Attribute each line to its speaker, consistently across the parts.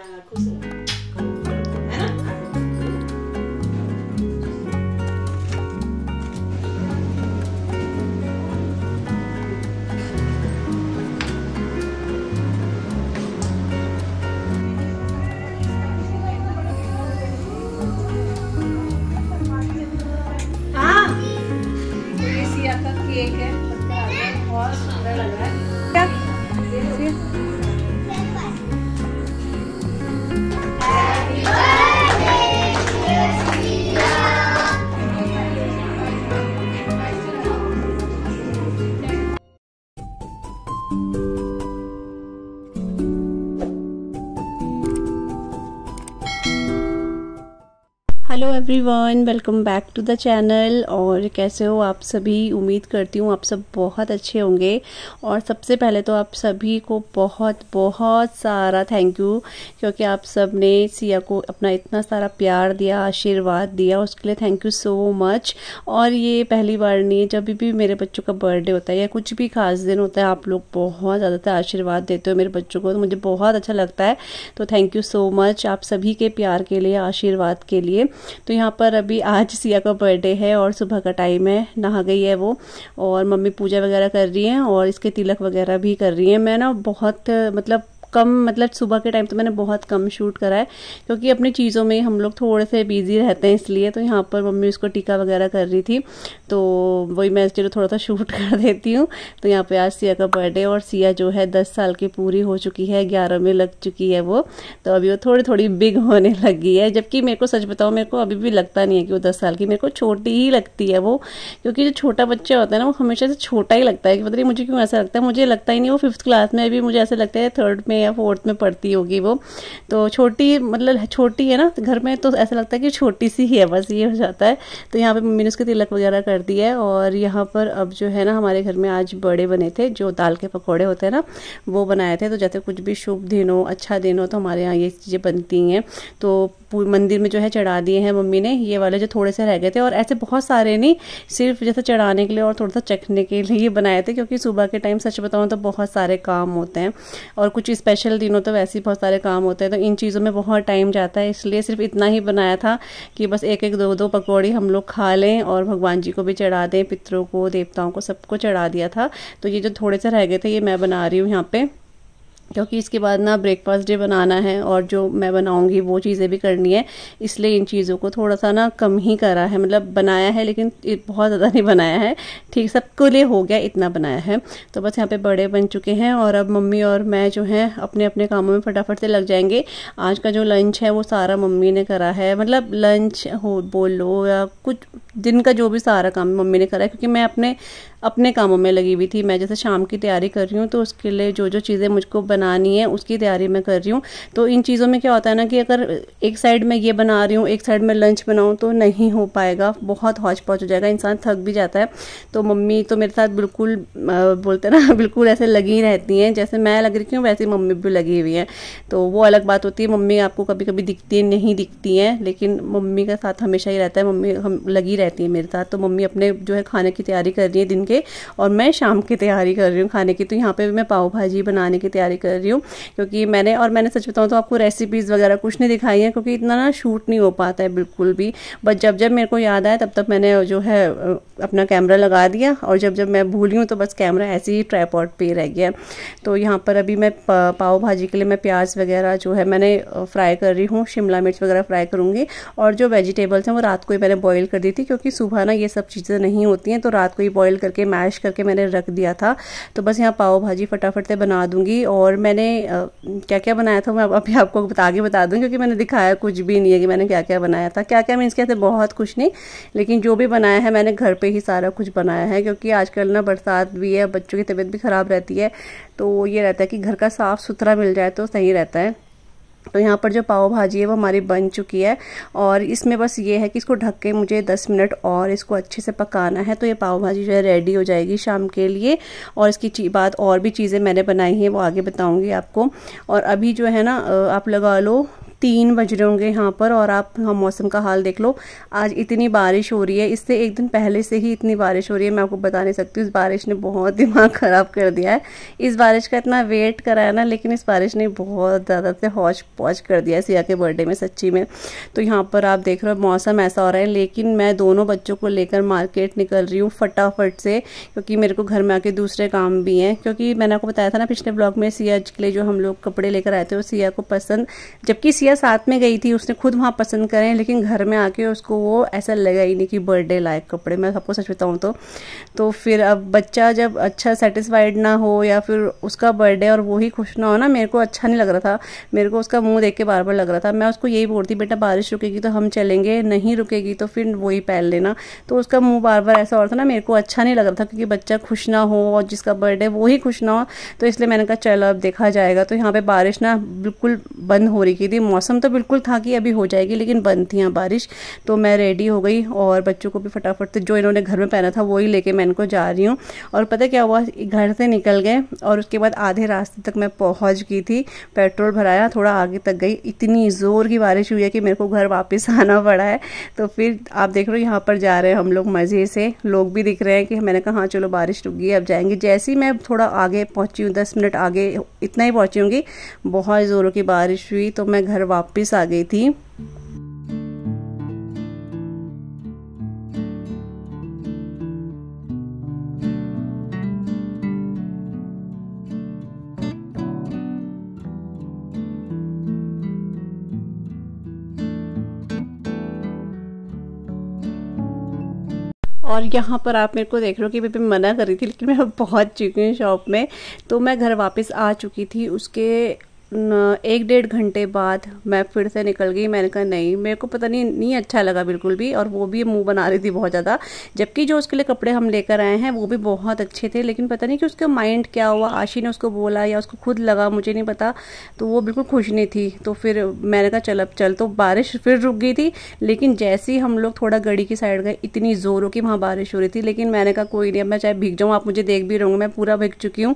Speaker 1: खुश रहो, है ना। केक है, बहुत सुंदर लग रहा है। क्या hello everyone, welcome back to the channel. और कैसे हो आप सभी? उम्मीद करती हूँ आप सब बहुत अच्छे होंगे। और सबसे पहले तो आप सभी को बहुत बहुत सारा थैंक यू, क्योंकि आप सब ने सिया को अपना इतना सारा प्यार दिया, आशीर्वाद दिया, उसके लिए थैंक यू सो मच। और ये पहली बार नहीं है, जब भी मेरे बच्चों का बर्थडे होता है या कुछ भी खास दिन होता है, आप लोग बहुत ज़्यादा आशीर्वाद देते हो मेरे बच्चों को, तो मुझे बहुत अच्छा लगता है। तो थैंक यू सो मच आप सभी के प्यार के लिए, आशीर्वाद के लिए। तो यहाँ पर अभी आज सिया का बर्थडे है और सुबह का टाइम है, नहा गई है वो, और मम्मी पूजा वगैरह कर रही हैं और इसके तिलक वगैरह भी कर रही हैं। मैं ना बहुत मतलब सुबह के टाइम तो मैंने बहुत कम शूट करा है, क्योंकि अपनी चीज़ों में हम लोग थोड़े से बिजी रहते हैं इसलिए। तो यहाँ पर मम्मी उसको टीका वगैरह कर रही थी, तो वही मैं चलो थोड़ा सा शूट कर देती हूँ। तो यहाँ पे आज सिया का बर्थडे, और सिया जो है 10 साल की पूरी हो चुकी है, 11 में लग चुकी है वो। तो अभी वो थोड़ी थोड़ी बिग होने लगी है, जबकि मेरे को सच बताओ, मेरे को अभी भी लगता नहीं है कि वो 10 साल की, मेरे को छोटी ही लगती है वो। क्योंकि जो छोटा बच्चा होता है ना, वो हमेशा से छोटा ही लगता है, कि पता नहीं मुझे क्यों ऐसा लगता है। मुझे लगता ही नहीं वो 5th क्लास में, अभी मुझे ऐसा लगता है 3rd में या 4th में पढ़ती होगी वो। तो छोटी मतलब छोटी है ना घर में, तो ऐसा लगता है कि छोटी सी ही है, बस ये हो जाता है। तो यहाँ पे मम्मी ने उसके तिलक वगैरह कर दी है। और यहाँ पर अब जो है ना, हमारे घर में आज बड़े बने थे, जो दाल के पकौड़े होते हैं ना, वो बनाए थे। तो जैसे कुछ भी शुभ दिन हो, अच्छा दिन हो, तो हमारे यहाँ ये चीज़ें बनती हैं। तो मंदिर में जो है चढ़ा दिए हैं मम्मी ने ये वाले, जो थोड़े से रह गए थे। और ऐसे बहुत सारे नहीं, सिर्फ जैसे चढ़ाने के लिए और थोड़ा सा चखने के लिए ये बनाए थे, क्योंकि सुबह के टाइम सच बताऊँ तो बहुत सारे काम होते हैं, और कुछ स्पेशल दिनों तो वैसे ही बहुत सारे काम होते हैं, तो इन चीज़ों में बहुत टाइम जाता है। इसलिए सिर्फ इतना ही बनाया था कि बस एक एक दो दो पकौड़ी हम लोग खा लें और भगवान जी को भी चढ़ा दें, पितरों को, देवताओं को, सबको चढ़ा दिया था। तो ये जो थोड़े से रह गए थे, ये मैं बना रही हूँ यहाँ पे, क्योंकि इसके बाद ना ब्रेकफास्ट डे बनाना है, और जो मैं बनाऊंगी वो चीज़ें भी करनी है। इसलिए इन चीज़ों को थोड़ा सा ना कम ही करा है, मतलब बनाया है लेकिन बहुत ज़्यादा नहीं बनाया है। ठीक सबको लिए हो गया, इतना बनाया है। तो बस यहाँ पे बड़े बन चुके हैं, और अब मम्मी और मैं जो है अपने अपने कामों में फटाफट से लग जाएंगे। आज का जो लंच है वो सारा मम्मी ने करा है, मतलब लंच हो बोल लो या कुछ दिन का जो भी सारा काम मम्मी ने करा है, क्योंकि मैं अपने कामों में लगी हुई थी। मैं जैसे शाम की तैयारी कर रही हूँ, तो उसके लिए जो जो चीज़ें मुझको बनानी है उसकी तैयारी मैं कर रही हूँ। तो इन चीज़ों में क्या होता है ना, कि अगर एक साइड में ये बना रही हूँ, एक साइड में लंच बनाऊँ, तो नहीं हो पाएगा, बहुत हौच पौच हो जाएगा, इंसान थक भी जाता है। तो मम्मी तो मेरे साथ बिल्कुल बोलते हैं ना, बिल्कुल ऐसे लगी रहती हैं, जैसे मैं लग रही हूँ वैसे मम्मी भी लगी हुई हैं। तो वो अलग बात होती है, मम्मी आपको कभी कभी दिखती नहीं दिखती हैं, लेकिन मम्मी का साथ हमेशा ही रहता है, मम्मी हम लगी रहती है मेरे साथ। तो मम्मी अपने जो है खाने की तैयारी कर रही है दिन के, और मैं शाम की तैयारी कर रही हूँ खाने की। तो यहाँ पे मैं पाव भाजी बनाने की तैयारी कर रही हूँ, क्योंकि मैंने सच बताऊँ तो आपको रेसिपीज़ वगैरह कुछ नहीं दिखाई है, क्योंकि इतना ना शूट नहीं हो पाता है बिल्कुल भी। बट जब जब मेरे को याद आया तब तक मैंने जो है अपना कैमरा लगा दिया, और जब जब मैं भूली हूँ तो बस कैमरा ऐसे ही ट्राइपॉड पे रह गया। तो यहाँ पर अभी मैं पाव भाजी के लिए मैं प्याज वगैरह जो है मैंने फ्राई कर रही हूँ, शिमला मिर्च वगैरह फ्राई करूँगी। और जो वेजिटेबल्स हैं वो रात को ही मैंने बॉईल कर दी थी, क्योंकि सुबह ना ये सब चीज़ें नहीं होती हैं, तो रात को ही बॉईल करके मैश करके मैंने रख दिया था। तो बस यहाँ पाव भाजी फटाफट से बना दूंगी। और मैंने क्या क्या बनाया था मैं अभी आपको आगे बता दूँ, क्योंकि मैंने दिखाया कुछ भी नहीं है कि मैंने क्या क्या बनाया था। क्या क्या मीन्स कहते बहुत कुछ नहीं, लेकिन जो भी बनाया है मैंने घर पे ही सारा कुछ बनाया है, क्योंकि आजकल ना बरसात भी है, बच्चों की तबीयत भी ख़राब रहती है, तो ये रहता है कि घर का साफ़ सुथरा मिल जाए तो सही रहता है। तो यहाँ पर जो पाव भाजी है वो हमारी बन चुकी है, और इसमें बस ये है कि इसको ढक के मुझे 10 मिनट और इसको अच्छे से पकाना है। तो ये पाव भाजी जो है रेडी हो जाएगी शाम के लिए। और इसकी बाद और भी चीज़ें मैंने बनाई हैं वो आगे बताऊँगी आपको। और अभी जो है ना आप लगा लो 3 बज रहे होंगे यहाँ पर और आप मौसम का हाल देख लो। आज इतनी बारिश हो रही है, इससे एक दिन पहले से ही इतनी बारिश हो रही है, मैं आपको बता नहीं सकती। इस बारिश ने बहुत दिमाग ख़राब कर दिया है। इस बारिश का इतना वेट करा है ना, लेकिन इस बारिश ने बहुत ज़्यादा से हौच पौच कर दिया है सिया के बर्थडे में सच्ची में। तो यहाँ पर आप देख रहे हो मौसम ऐसा हो रहा है, लेकिन मैं दोनों बच्चों को लेकर मार्केट निकल रही हूँ फटाफट से, क्योंकि मेरे को घर में आके दूसरे काम भी हैं। क्योंकि मैंने आपको बताया था ना पिछले ब्लॉग में, सिया के लिए जो हम लोग कपड़े लेकर आए थे वो सिया को पसंद, जबकि सिया साथ में गई थी, उसने खुद वहाँ पसंद करें, लेकिन घर में आके उसको वो ऐसा लगा ही नहीं कि बर्थडे लायक कपड़े, मैं सबको सच बताऊँ तो फिर अब बच्चा जब अच्छा सेटिस्फाइड ना हो या फिर उसका बर्थडे और वो ही खुश ना हो ना, मेरे को अच्छा नहीं लग रहा था। मेरे को उसका मुंह देख के बार बार लग रहा था। मैं उसको यही बोलती, बेटा बारिश रुकेगी तो हम चलेंगे, नहीं रुकेगी तो फिर वही पहन लेना। तो उसका मुंह बार बार ऐसा हो रहा था ना, मेरे को अच्छा नहीं लग रहा था, क्योंकि बच्चा खुश ना हो और जिसका बर्थडे वो ही खुश ना हो। तो इसलिए मैंने कहा चलो अब देखा जाएगा। तो यहाँ पे बारिश ना बिल्कुल बंद हो रही थी, मौसम तो बिल्कुल था कि अभी हो जाएगी, लेकिन बंद थी यहाँ बारिश। तो मैं रेडी हो गई और बच्चों को भी फटाफट से जो इन्होंने घर में पहना था वही लेके मैं इनको जा रही हूँ। और पता क्या हुआ, घर से निकल गए और उसके बाद आधे रास्ते तक मैं पहुँच गई थी, पेट्रोल भराया, थोड़ा आगे तक गई, इतनी ज़ोर की बारिश हुई है कि मेरे को घर वापस आना पड़ा है। तो फिर आप देख रहे हो यहाँ पर जा रहे हैं हम लोग मज़े से, लोग भी दिख रहे हैं कि मैंने कहा हाँ चलो बारिश रुक गई अब जाएंगे। जैसे ही मैं थोड़ा आगे पहुँची हूँ, 10 मिनट आगे इतना ही पहुँची होंगी, बहुत ज़ोरों की बारिश हुई, तो मैं घर वापस आ गई थी। और यहाँ पर आप मेरे को देख रहे हो कि मैं मना कर रही थी, लेकिन मैं पहुँच चुकी हूँ शॉप में। तो मैं घर वापस आ चुकी थी। उसके 1-1.5 घंटे बाद मैं फिर से निकल गई। मैंने कहा नहीं, मेरे को पता नहीं अच्छा लगा बिल्कुल भी, और वो भी मुंह बना रही थी बहुत ज़्यादा, जबकि जो उसके लिए कपड़े हम लेकर आए हैं वो भी बहुत अच्छे थे। लेकिन पता नहीं कि उसका माइंड क्या हुआ, आशी ने उसको बोला या उसको खुद लगा, मुझे नहीं पता, तो वो बिल्कुल खुश नहीं थी। तो फिर मैंने कहा चल अब चल। तो बारिश फिर रुक गई थी, लेकिन जैसे ही हम लोग थोड़ा गड़ी की साइड गए, इतनी ज़ोरों की वहाँ बारिश हो रही थी। लेकिन मैंने कहा कोई नहीं, अब मैं चाहे भीग जाऊँ, आप मुझे देख भी रहोगे मैं पूरा भीग चुकी हूँ।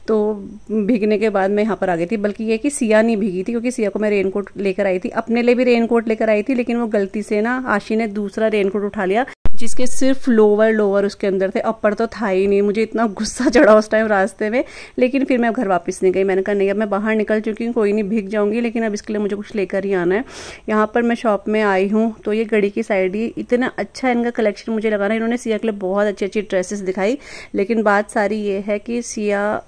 Speaker 1: तो भीगने के बाद मैं यहाँ पर आ गई थी। बल्कि ये कि सिया नहीं भीगी थी, क्योंकि सिया को मैं रेनकोट लेकर आई थी, अपने लिए भी रेनकोट लेकर आई थी, लेकिन वो गलती से ना आशी ने दूसरा रेनकोट उठा लिया, जिसके सिर्फ लोअर उसके अंदर थे, अपर तो था ही नहीं। मुझे इतना गुस्सा चढ़ा उस टाइम रास्ते में, लेकिन फिर मैं घर वापस नहीं गई। मैंने कहा नहीं, अब मैं बाहर निकल चुकी हूँ, कोई नहीं भीग जाऊंगी, लेकिन अब इसके लिए मुझे कुछ लेकर ही आना है। यहाँ पर मैं शॉप में आई हूँ, तो ये गड़ी की साइड ही इतना अच्छा इनका कलेक्शन मुझे लगा ना। इन्होंने सिया के लिए बहुत अच्छी अच्छी ड्रेसेस दिखाई, लेकिन बात सारी ये है कि सिया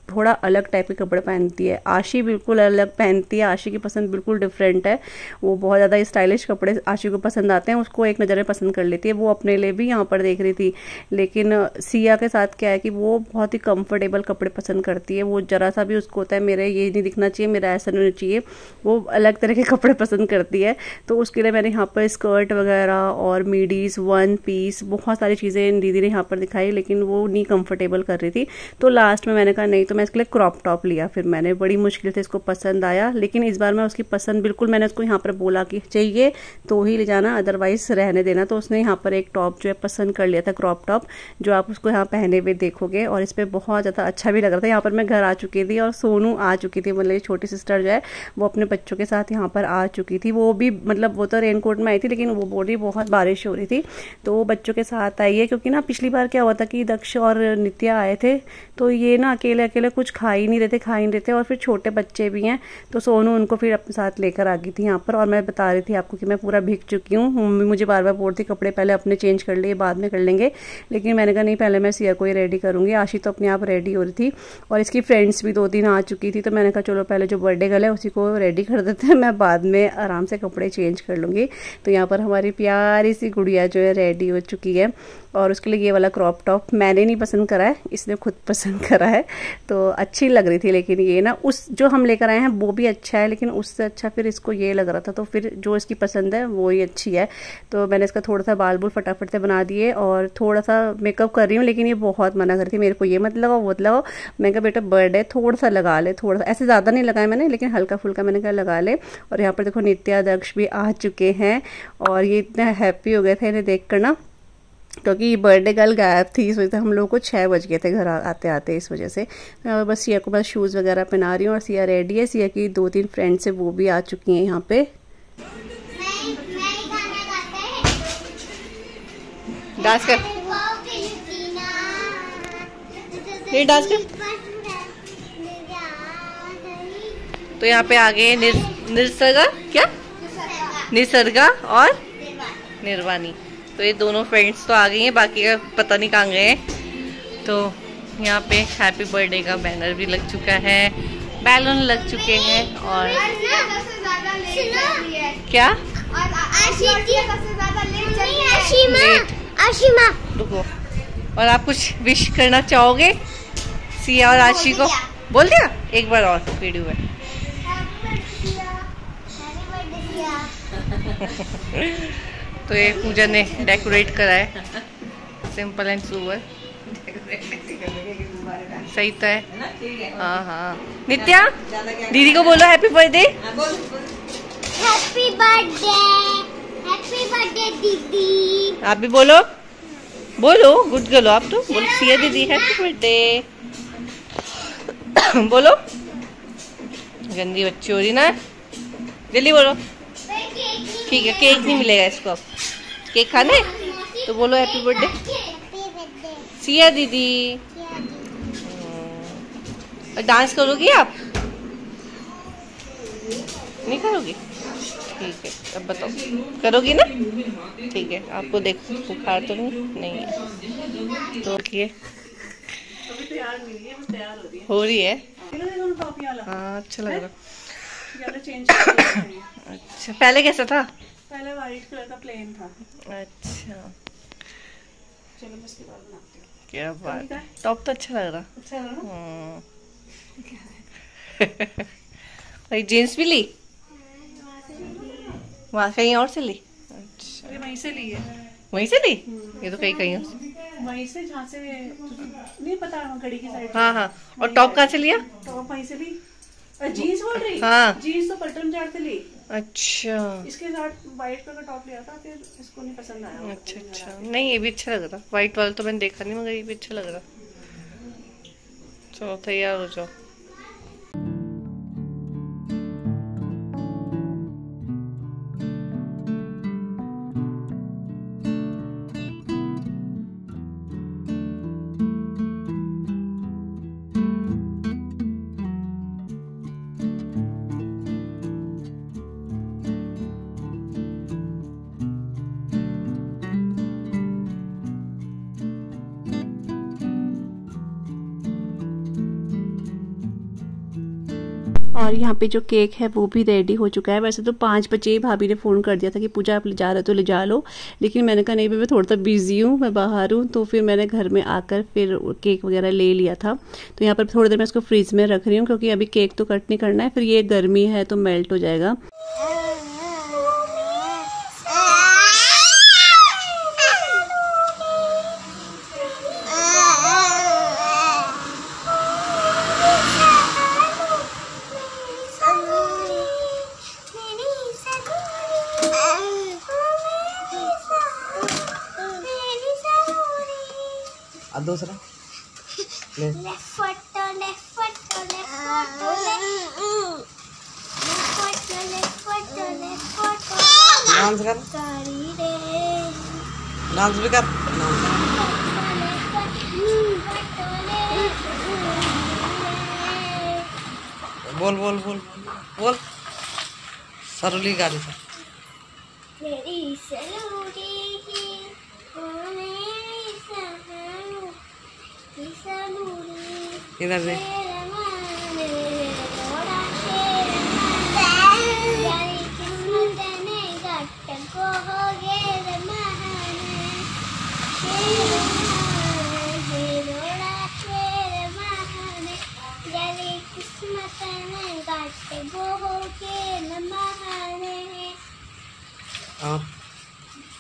Speaker 1: थोड़ा अलग टाइप के कपड़े पहनती है, आशी बिल्कुल अलग पहनती है। आशी की पसंद बिल्कुल डिफरेंट है, वो बहुत ज़्यादा स्टाइलिश कपड़े आशी को पसंद आते हैं, उसको एक नज़र में पसंद कर लेती है। वो अपने लिए भी यहाँ पर देख रही थी, लेकिन सिया के साथ क्या है कि वो बहुत ही कंफर्टेबल कपड़े पसंद करती है। वो जरा सा भी उसको होता है मेरे ये नहीं दिखना चाहिए, मेरा ऐसा नहीं होना चाहिए, वो अलग तरह के कपड़े पसंद करती है। तो उसके लिए मैंने यहाँ पर स्कर्ट वगैरह और मीडीज, 1 पीस, बहुत सारी चीज़ें दीदी ने यहाँ पर दिखाई, लेकिन वो नहीं कंफर्टेबल कर रही थी। तो लास्ट में मैंने कहा नहीं, तो मैं इसके लिए क्रॉप टॉप लिया। फिर मैंने बड़ी मुश्किल से इसको पसंद आया, लेकिन इस बार मैं उसकी पसंद बिल्कुल, मैंने उसको यहाँ पर बोला कि चाहिए तो ही ले जाना, अदरवाइज रहने देना। तो उसने यहाँ पर एक टॉप जो है पसंद कर लिया था, क्रॉप टॉप, जो आप उसको यहाँ पहने हुए देखोगे, और इस पर बहुत ज़्यादा अच्छा भी लग रहा था। यहाँ पर मैं घर आ चुकी थी और सोनू आ चुकी थी, मतलब छोटी सिस्टर जो है वो अपने बच्चों के साथ यहाँ पर आ चुकी थी। वो भी मतलब वो तो रेनकोट में आई थी, लेकिन वो बोल रही बहुत बारिश हो रही थी, तो वो बच्चों के साथ आई है। क्योंकि ना पिछली बार क्या हुआ था कि दक्ष और नित्या आए थे, तो ये ना अकेले अकेले कुछ खा ही नहीं रहते, और फिर छोटे बच्चे भी हैं, तो सोनू उनको फिर अपने साथ लेकर आ गई थी यहाँ पर। और मैं बता रही थी आपको कि मैं पूरा भीग चुकी हूँ। मम्मी मुझे बार बार बोलती कपड़े पहले अपने चेंज कर लिए, बाद में कर लेंगे, लेकिन मैंने कहा नहीं, पहले मैं सिया को ही रेडी करूँगी। आशी तो अपने आप रेडी हो रही थी, और इसकी फ्रेंड्स भी 2-3 आ चुकी थी। तो मैंने कहा चलो पहले जो बर्थडे गर्ल है उसी को रेडी कर देते हैं, मैं बाद में आराम से कपड़े चेंज कर लूँगी। तो यहाँ पर हमारी प्यारी सी गुड़िया जो है रेडी हो चुकी है, और उसके लिए ये वाला क्रॉप टॉप मैंने नहीं पसंद करा है, इसने खुद पसंद करा है, तो अच्छी लग रही थी। लेकिन ये ना उस जो हम लेकर आए हैं वो भी अच्छा है, लेकिन उससे अच्छा फिर इसको ये लग रहा था, तो फिर जो इसकी पसंद है वो ही अच्छी है। तो मैंने इसका थोड़ा सा बाल बुल फटाफट से बना दिए और थोड़ा सा मेकअप कर रही हूँ, लेकिन ये बहुत मना करती है मेरे को, ये मत लगाओ वो मत लगाओ। मैं कहा बेटा बर्थडे थोड़ा सा लगा ले, थोड़ा सा, ऐसे ज़्यादा नहीं लगाया मैंने, लेकिन हल्का फुल्का मैंने कहा लगा ले। और यहाँ पर देखो नित्या दक्ष भी आ चुके हैं, और ये इतने हैप्पी हो गए थे इन्हें देख कर ना, क्योंकि बर्थडे गर्ल गायब थी, इस वजह से हम लोगों को 6 बज गए थे घर आते आते, इस वजह से मैं बस सिया को बस शूज़ वगैरह पहना रही हूँ और सिया रेडी है। सिया की 2-3 फ्रेंड्स है वो भी आ चुकी हैं यहाँ पे। डांस कर, ये डांस कर। तो यहाँ पे आ गए निसर्गा, क्या निसर्गा और निर्वाणी। तो ये दोनों फ्रेंड्स तो आ गई हैं, बाकी का पता नहीं कहाँ गए। तो यहाँ पे हैप्पी बर्थडे का बैनर भी लग चुका है, बैलून लग चुके हैं और क्या रुको। और आप कुछ विश करना चाहोगे सिया और आशी को? बोल दिया एक बार और वीडियो में। तो ये पूजा ने डेकोरेट करा है, सिंपल एंड सुपर। सही तो है। हाँ हाँ, नित्या दीदी को बोलो हैप्पी बर्थडे।
Speaker 2: हैप्पी बर्थडे दीदी।
Speaker 1: आप भी बोलो, बोलो गुड गर्ल आप तो बोलो। सिया दीदी हैप्पी बर्थडे बोलो। गंदी बच्ची हो रही ना, जल्दी बोलो। ठीक है, केक नहीं मिलेगा इसको अब। केक खाने तो बोलो हैप्पी बर्थडे सिया दीदी। डांस करोगी आप? नहीं करोगी? ठीक है, अब बताओ करोगी ना? ठीक है, आपको देखो बुखार तो नहीं है तो ये हो रही है। हाँ अच्छा लग रहा। अच्छा, पहले कैसा था?
Speaker 3: पहले वाइट कलर का प्लेन था।
Speaker 1: अच्छा
Speaker 3: चलो मैं इसके बाद बनाती हूँ।
Speaker 1: क्या बात है, टॉप तो अच्छा लग रहा।
Speaker 3: अच्छा लग रहा।
Speaker 1: भाई जीन्स भी ली वहाँ कहीं और से ली? अच्छा,
Speaker 3: अरे वहीं से ली है।
Speaker 1: वहीं से ली? ये तो कहीं कहीं
Speaker 3: वहीं से, जहाँ से नहीं पता, घड़ी की साइड।
Speaker 1: हाँ हाँ। और टॉप कहाँ से लिया?
Speaker 3: टॉप वहीं से ली। जीन्स बोल रही?
Speaker 1: हाँ
Speaker 3: जीन्स तो पल्टन जार से ली।
Speaker 1: अच्छा,
Speaker 3: इसके साथ वाइट कलर का टॉप लिया था, फिर इसको नहीं पसंद आया।
Speaker 1: अच्छा अच्छा, नहीं ये भी अच्छा लग रहा। व्हाइट वाला तो मैंने देखा नहीं, मगर ये भी अच्छा लग रहा। चलो तैयार हो जाओ। और यहाँ पे जो केक है वो भी रेडी हो चुका है। वैसे तो 5 बजे ही भाभी ने फ़ोन कर दिया था कि पूजा आप ले जा रहे हो तो ले जा लो, लेकिन मैंने कहा नहीं मैं थोड़ा सा बिजी हूँ, मैं बाहर हूँ। तो फिर मैंने घर में आकर फिर केक वगैरह ले लिया था। तो यहाँ पर थोड़ी देर मैं इसको फ्रीज में रख रही हूँ, क्योंकि अभी केक तो कट नहीं करना है, फिर ये गर्मी है तो मेल्ट हो जाएगा।
Speaker 4: दूसरा डांस कर, डांस भी कर। बोल बोल बोल बोल। सरुली गाड़ी से इधर से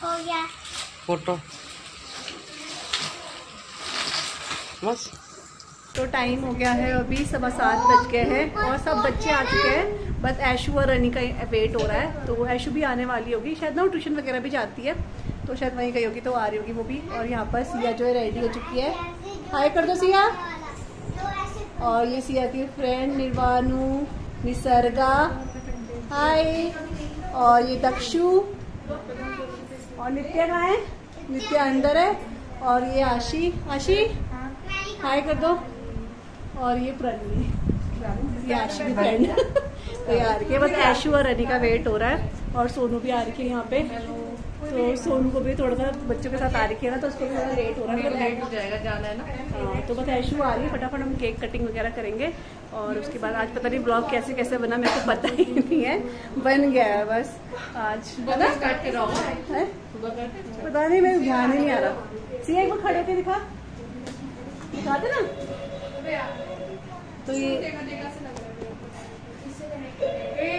Speaker 2: हो गया
Speaker 4: फोटो बस।
Speaker 3: तो टाइम हो गया है, अभी 7:15 बज गए हैं और सब बच्चे आ चुके हैं। बस ऐशु और रनी का वेट हो रहा है, तो ऐशु भी आने वाली होगी शायद ना, ट्यूशन वगैरह भी जाती है। तो शायद वहीं गई होगी, तो आ रही होगी वो भी। और यहाँ पर सिया जो है रेडी हो चुकी है। हाय कर दो सिया। और ये सिया की फ्रेंड निर्वाणु, निसर्गा, हाय। और ये दक्षु और नित्या कहाँ है? नित्या अंदर है। और ये आशी, आशी हाय कर दो। और ये प्रणवी, ये आशी की फ्रेंड। तो यार के बस ऐशु और रनी का वेट हो रहा है। और सोनू भी आ रही है यहाँ पे, तो सोनू को भी थोड़ा सा बच्चों के साथ आ रही है ना, तो उसको भी थोड़ा लेट हो रहा है, लेट हो जाएगा, जाना है ना। हाँ, तो बस ऐशु आ रही है, फटाफट हम केक कटिंग वगैरह करेंगे। और उसके बाद आज पता नहीं ब्लॉग कैसे कैसे बना, मेरे को पता ही नहीं है, बन गया है बस आज। पता नहीं, मेरे ध्यान ही नहीं आ रहा। सिया एक बार खड़े होके दिखाते ना। तो ये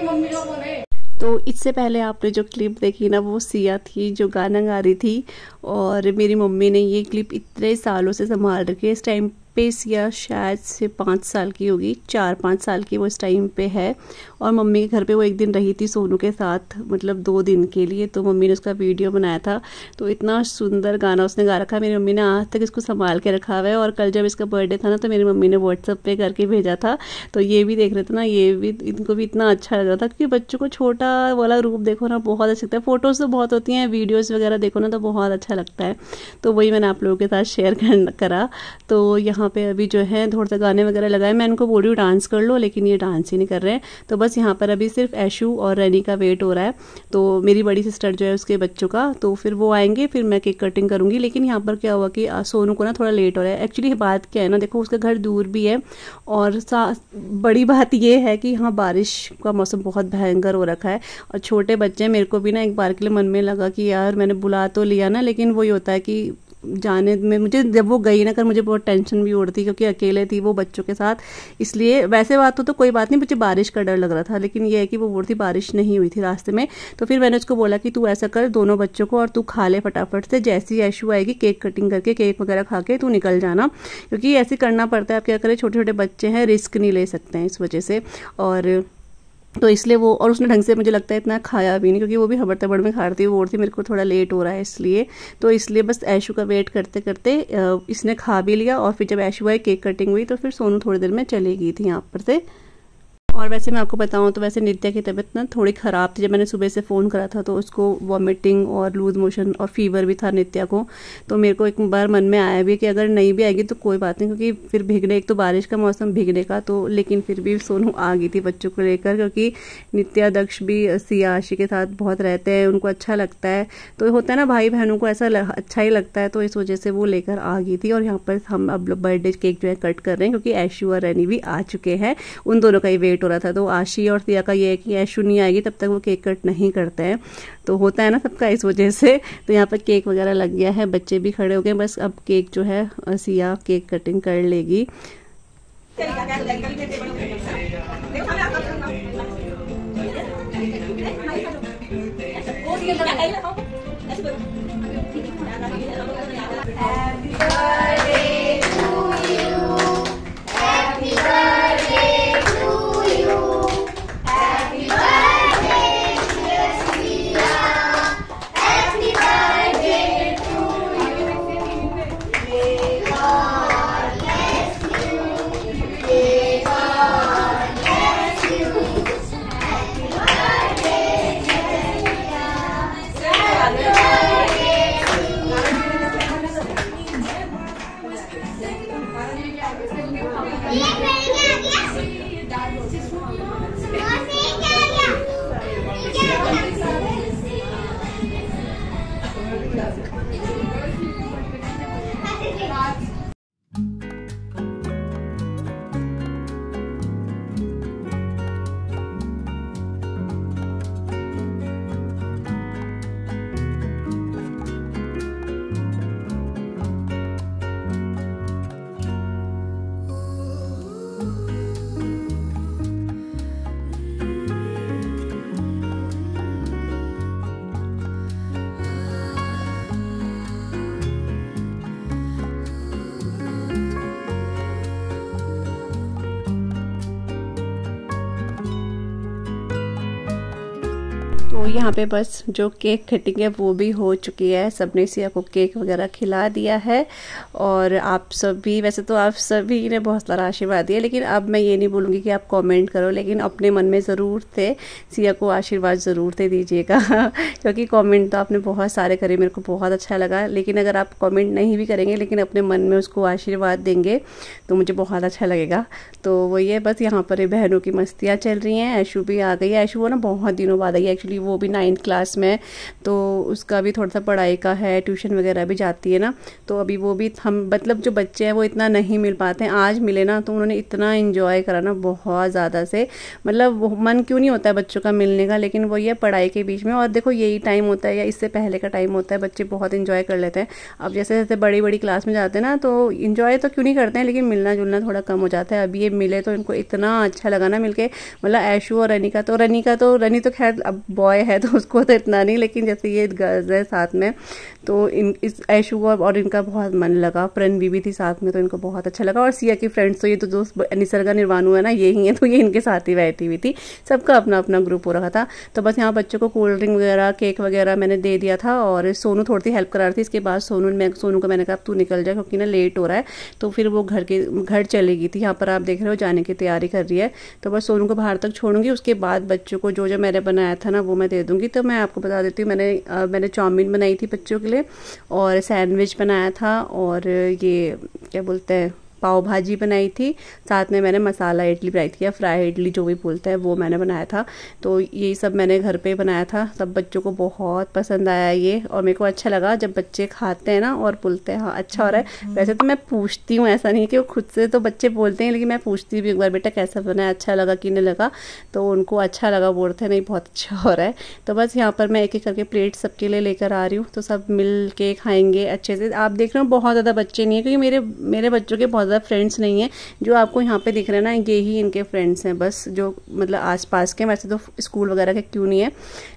Speaker 3: मम्मी का फोन है। तो इससे पहले आपने जो क्लिप देखी ना, वो सिया थी जो गाना गा रही थी। और मेरी मम्मी ने ये क्लिप इतने सालों से संभाल रखी है। इस टाइम पे सिया शायद से 5 साल की होगी, 4-5 साल की वो इस टाइम पे है। और मम्मी के घर पे वो एक दिन रही थी सोनू के साथ, मतलब 2 दिन के लिए। तो मम्मी ने उसका वीडियो बनाया था। तो इतना सुंदर गाना उसने गा रखा है, मेरी मम्मी ने आज तक इसको संभाल के रखा हुआ है। और कल जब इसका बर्थडे था ना, तो मेरी मम्मी ने व्हाट्सएप पे करके भेजा था। तो ये भी देख रहे थे ना, ये भी इनको भी इतना अच्छा लग रहा था, क्योंकि बच्चों को छोटा वाला रूप देखो ना, बहुत अच्छा लगता है। फोटोज़ तो बहुत होती हैं, वीडियोज़ वगैरह देखो ना तो बहुत अच्छा लगता है। तो वही मैंने आप लोगों के साथ शेयर करा। तो यहाँ पे अभी जो है थोड़ा सा गाने वगैरह लगाए। मैं इनको बोल रही हूँ डांस कर लो, लेकिन ये डांस ही नहीं कर रहे हैं। तो बस यहाँ पर अभी सिर्फ ऐशु और रनी का वेट हो रहा है। तो मेरी बड़ी सिस्टर जो है उसके बच्चों का, तो फिर वो आएंगे, फिर मैं केक कटिंग करूँगी। लेकिन यहाँ पर क्या हुआ कि सोनू को ना थोड़ा लेट हो रहा है। एक्चुअली बात क्या है ना, देखो उसका घर दूर भी है। और बड़ी बात ये है कि यहाँ बारिश का मौसम बहुत भयंकर हो रखा है। और छोटे बच्चे, मेरे को भी ना एक बार के लिए मन में लगा कि यार मैंने बुला तो लिया ना, लेकिन वही होता है कि जाने में मुझे, जब वो गई ना कर, मुझे बहुत टेंशन भी उड़ती, क्योंकि अकेले थी वो बच्चों के साथ। इसलिए वैसे बात तो कोई बात नहीं, मुझे बारिश का डर लग रहा था। लेकिन ये है कि वो बोल थी बारिश नहीं हुई थी रास्ते में। तो फिर मैंने उसको बोला कि तू ऐसा कर, दोनों बच्चों को और तू खा ले फटाफट से। जैसी ऐशु आएगी केक कटिंग करके, केक वगैरह खा के तू निकल जाना, क्योंकि ऐसे करना पड़ता है। आप क्या करें, छोटे छोटे बच्चे हैं, रिस्क नहीं ले सकते हैं इस वजह से। और तो इसलिए वो, और उसने ढंग से मुझे लगता है इतना खाया भी नहीं, क्योंकि वो भी हबड़ तबड़ में खा रही थी। वो बोल रही थी मेरे को थोड़ा लेट हो रहा है इसलिए। तो इसलिए बस ऐशु का वेट करते करते इसने खा भी लिया। और फिर जब ऐशु आई, केक कटिंग हुई, तो फिर सोनू थोड़ी देर में चली गई थी यहाँ पर से। और वैसे मैं आपको बताऊं तो वैसे नित्या की तबीयत ना थोड़ी ख़राब थी। जब मैंने सुबह से फ़ोन करा था तो उसको वॉमिटिंग और लूज मोशन और फीवर भी था नित्या को। तो मेरे को एक बार मन में आया भी कि अगर नहीं भी आएगी तो कोई बात नहीं, क्योंकि फिर भीगने, एक तो बारिश का मौसम भीगने का, तो लेकिन फिर भी सोनू आ गई थी बच्चों को लेकर, क्योंकि नित्या दक्ष भी सिया आशी के साथ बहुत रहते हैं, उनको अच्छा लगता है। तो होता है ना, भाई बहनों को ऐसा अच्छा ही लगता है। तो इस वजह से वो लेकर आ गई थी। और यहाँ पर हम अब बर्थडे केक जो है कट कर रहे हैं, क्योंकि ऐशु और रनी भी आ चुके हैं। उन दोनों का ही वेट हो रहा था। तो आशी और सिया का ये है कि ऐशु नहीं आएगी तब तक वो केक कट नहीं करते हैं। तो होता है ना सबका, इस वजह से। तो यहाँ पर केक वगैरह लग गया है, बच्चे भी खड़े हो गए। बस अब केक जो है सिया केक कटिंग कर लेगी। तो यहाँ पे बस जो केक कटिंग है वो भी हो चुकी है, सबने सिया को केक वगैरह खिला दिया है। और आप सभी, वैसे तो आप सभी ने बहुत सारा आशीर्वाद दिया, लेकिन अब मैं ये नहीं बोलूँगी कि आप कमेंट करो, लेकिन अपने मन में ज़रूर थे सिया को आशीर्वाद ज़रूर दे दीजिएगा क्योंकि कमेंट तो आपने बहुत सारे करे, मेरे को बहुत अच्छा लगा। लेकिन अगर आप कमेंट नहीं भी करेंगे लेकिन अपने मन में उसको आशीर्वाद देंगे तो मुझे बहुत अच्छा लगेगा। तो वो ये बस यहाँ पर बहनों की मस्तियाँ चल रही हैं। ऐशू भी आ गई है। ऐशू वो ना बहुत दिनों बाद आई है, एक्चुअली वो भी 9th क्लास में, तो उसका भी थोड़ा सा पढ़ाई का है, ट्यूशन वगैरह भी जाती है ना, तो अभी वो भी हम मतलब जो बच्चे हैं वो इतना नहीं मिल पाते हैं। आज मिले ना तो उन्होंने इतना इन्जॉय करा ना बहुत ज़्यादा से, मतलब मन क्यों नहीं होता है बच्चों का मिलने का, लेकिन वो ये पढ़ाई के बीच में, और देखो यही टाइम होता है या इससे पहले का टाइम होता है, बच्चे बहुत इन्जॉय कर लेते हैं। अब जैसे जैसे बड़ी बड़ी क्लास में जाते हैं ना तो इन्जॉय तो क्यों नहीं करते हैं, लेकिन मिलना जुलना थोड़ा कम हो जाता है। अब ये मिले तो इनको इतना अच्छा लगा ना मिलके, मतलब ऐशू और रनी तो खैर अब बॉय है तो उसको तो इतना नहीं, लेकिन जैसे ये गर्ल्स है साथ में तो इस ऐशू को और इनका बहुत मन लगा। प्रणवी भी थी साथ में तो इनको बहुत अच्छा लगा। और सिया की फ्रेंड्स तो ये तो दोस्त निसर्गा निर्वाणु है ना, यही है, तो ये इनके साथ ही बैठी हुई थी। सबका अपना अपना ग्रुप हो रखा था। तो बस यहाँ बच्चों को कोल्ड ड्रिंक वगैरह केक वगैरह मैंने दे दिया था, और सोनू थोड़ी सी हेल्प करा रही थी। इसके बाद सोनू को मैंने कहा अब तू निकल जा क्योंकि ना लेट हो रहा है, तो फिर वो घर चली गई थी। यहाँ पर आप देख रहे हो जाने की तैयारी कर रही है। तो बस सोनू को बाहर तक छोड़ूंगी, उसके बाद बच्चों को जो मैंने बनाया था ना वो मैं दे दूंगी। तो मैं आपको बता देती हूँ, मैंने चाउमीन बनाई थी बच्चों के लिए, और सैंडविच बनाया था, और ये क्या बोलते हैं पाव भाजी बनाई थी, साथ में मैंने मसाला इडली बनाई थी या फ्राई इडली जो भी बोलते हैं वो मैंने बनाया था। तो यही सब मैंने घर पे बनाया था। सब बच्चों को बहुत पसंद आया ये, और मेरे को अच्छा लगा जब बच्चे खाते हैं ना और बोलते हैं हाँ अच्छा हो रहा है। वैसे तो मैं पूछती हूँ, ऐसा नहीं कि वो खुद से तो बच्चे बोलते हैं, लेकिन मैं पूछती भी एक बार बेटा कैसा बना है, अच्छा लगा कि नहीं लगा, तो उनको अच्छा लगा, बोलते हैं नहीं बहुत अच्छा हो रहा है। तो बस यहाँ पर मैं एक एक करके प्लेट सबके लिए लेकर आ रही हूँ, तो सब मिल के खाएंगे अच्छे से। आप देख रहे हो बहुत ज़्यादा बच्चे नहीं है, क्योंकि मेरे बच्चों के बहुत फ्रेंड्स नहीं है। जो आपको यहाँ पे दिख रहे हैं ना ये ही इनके फ्रेंड्स हैं बस, जो मतलब आसपास के, वैसे तो स्कूल वगैरह के क्यों नहीं है,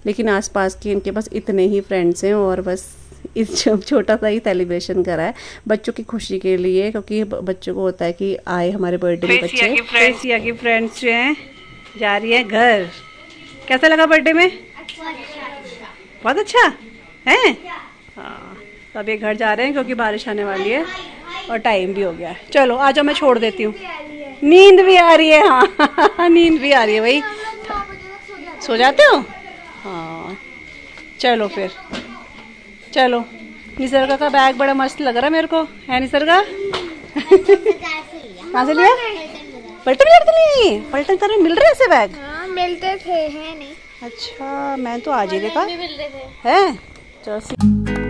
Speaker 3: लेकिन आसपास के इनके बस इतने ही फ्रेंड्स हैं। और बस इस छोटा सा ही सेलिब्रेशन करा है बच्चों की खुशी के लिए, क्योंकि बच्चों को होता है कि आए हमारे बर्थडे में बच्चे। सिया की फ्रेंड्स जो हैं जा रही है घर। कैसा लगा बर्थडे में? बहुत अच्छा है। हाँ तो अब ये घर जा रहे हैं क्योंकि बारिश आने वाली है और टाइम भी हो गया है। चलो आ जाओ, मैं छोड़ देती हूँ। नींद भी आ रही है। हाँ नींद भी आ रही है भाई। सो जाते हो? हाँ चलो फिर चलो। निसर्गा का बैग बड़ा मस्त लग रहा है मेरे को, है निसर्गा? कहाँ से लिया? पलटन कर मिल रहे ऐसे बैग?
Speaker 2: हाँ मिलते थे, है नहीं।
Speaker 3: अच्छा मैं तो आज ही देखा है। चलो